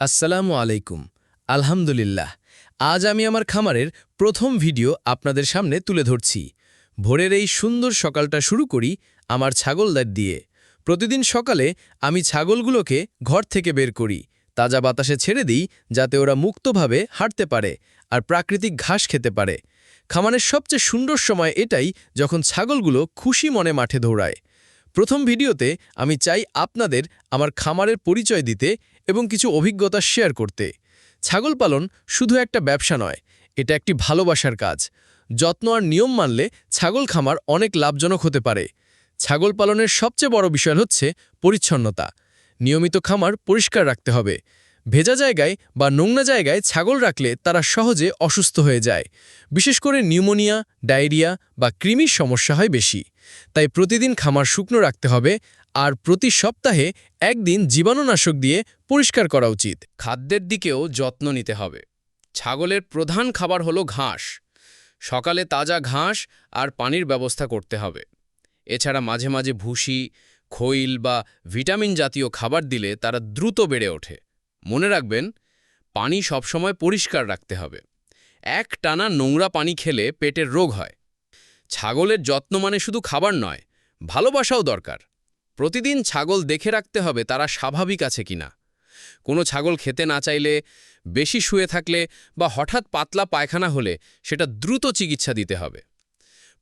আসসালামু আলাইকুম। আলহামদুলিল্লাহ। আজ আমি আমার খামারের প্রথম ভিডিও আপনাদের সামনে তুলে ধরছি। ভোরের এই সুন্দর সকালটা শুরু করি আমার ছাগলদের দিয়ে। প্রতিদিন সকালে আমি ছাগলগুলোকে ঘর থেকে বের করি, তাজা বাতাসে ছেড়ে দিই যাতে ওরা মুক্তভাবে হাঁটতে পারে আর প্রাকৃতিক ঘাস খেতে পারে। খামারের সবচেয়ে সুন্দর সময় এটাই যখন ছাগলগুলো খুশি মনে মাঠে দৌড়ায়। প্রথম ভিডিওতে আমি চাই আপনাদের আমার খামারের পরিচয় দিতে এবং কিছু অভিজ্ঞতা শেয়ার করতে। ছাগল পালন শুধু একটা ব্যবসা নয়, এটা একটি ভালোবাসার কাজ। যত্ন আর নিয়ম মানলে ছাগল খামার অনেক লাভজনক হতে পারে। ছাগল পালনের সবচেয়ে বড় বিষয় হচ্ছে পরিচ্ছন্নতা। নিয়মিত খামার পরিষ্কার রাখতে হবে। ভেজা জায়গায় বা নোংরা জায়গায় ছাগল রাখলে তারা সহজে অসুস্থ হয়ে যায়। বিশেষ করে নিউমোনিয়া, ডায়রিয়া বা কৃমির সমস্যা হয় বেশি। তাই প্রতিদিন খামার শুকনো রাখতে হবে আর প্রতি সপ্তাহে একদিন জীবাণুনাশক দিয়ে পরিষ্কার করা উচিত। খাদ্যের দিকেও যত্ন নিতে হবে। ছাগলের প্রধান খাবার হলো ঘাস। সকালে তাজা ঘাস আর পানির ব্যবস্থা করতে হবে। এছাড়া মাঝে মাঝে ভুসি, খৈল বা ভিটামিন জাতীয় খাবার দিলে তারা দ্রুত বেড়ে ওঠে। মনে রাখবেন, পানি সবসময় পরিষ্কার রাখতে হবে। একটানা নোংরা পানি খেলে পেটের রোগ হয়। ছাগলের যত্ন মানে শুধু খাবার নয়, ভালোবাসাও দরকার। প্রতিদিন ছাগল দেখে রাখতে হবে তারা স্বাভাবিক আছে কিনা। কোনো ছাগল খেতে না চাইলে, বেশি শুয়ে থাকলে বা হঠাৎ পাতলা পায়খানা হলে সেটা দ্রুত চিকিৎসা দিতে হবে।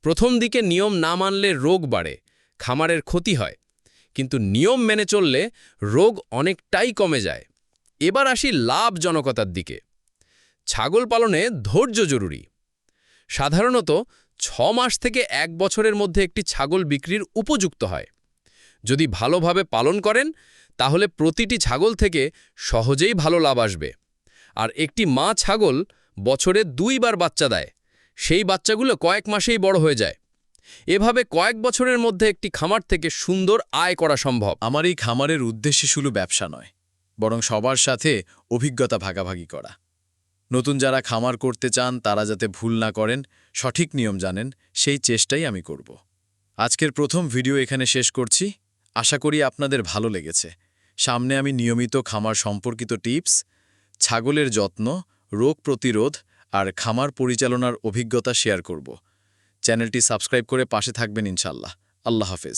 প্রথম দিকে নিয়ম না মানলে রোগ বাড়ে, খামারের ক্ষতি হয়। কিন্তু নিয়ম মেনে চললে রোগ অনেকটাই কমে যায়। এবার আসি লাভজনকতার দিকে। ছাগল পালনে ধৈর্য জরুরি। সাধারণত 6 মাস থেকে 1 বছরের মধ্যে একটি ছাগল বিক্রির উপযুক্ত হয়। যদি ভালোভাবে পালন করেন তাহলে প্রতিটি ছাগল থেকে সহজেই ভালো লাভ আসবে। আর একটি মা ছাগল বছরে 2 বার বাচ্চা দেয়। সেই বাচ্চাগুলো কয়েক মাসেই বড় হয়ে যায়। এভাবে কয়েক বছরের মধ্যে একটি খামার থেকে সুন্দর আয় করা সম্ভব। আমার এই খামারের উদ্দেশ্য শুধু ব্যবসা নয়, বরং সবার সাথে অভিজ্ঞতা ভাগাভাগি করা। নতুন যারা খামার করতে চান তারা যাতে ভুল না করেন, সঠিক নিয়ম জানেন, সেই চেষ্টাই আমি করব। আজকের প্রথম ভিডিও এখানে শেষ করছি। আশা করি আপনাদের ভালো লেগেছে। সামনে আমি নিয়মিত খামার সম্পর্কিত টিপস, ছাগলের যত্ন, রোগ প্রতিরোধ আর খামার পরিচালনার অভিজ্ঞতা শেয়ার করব। চ্যানেলটি সাবস্ক্রাইব করে পাশে থাকবেন ইনশাল্লাহ। আল্লাহ হাফেজ।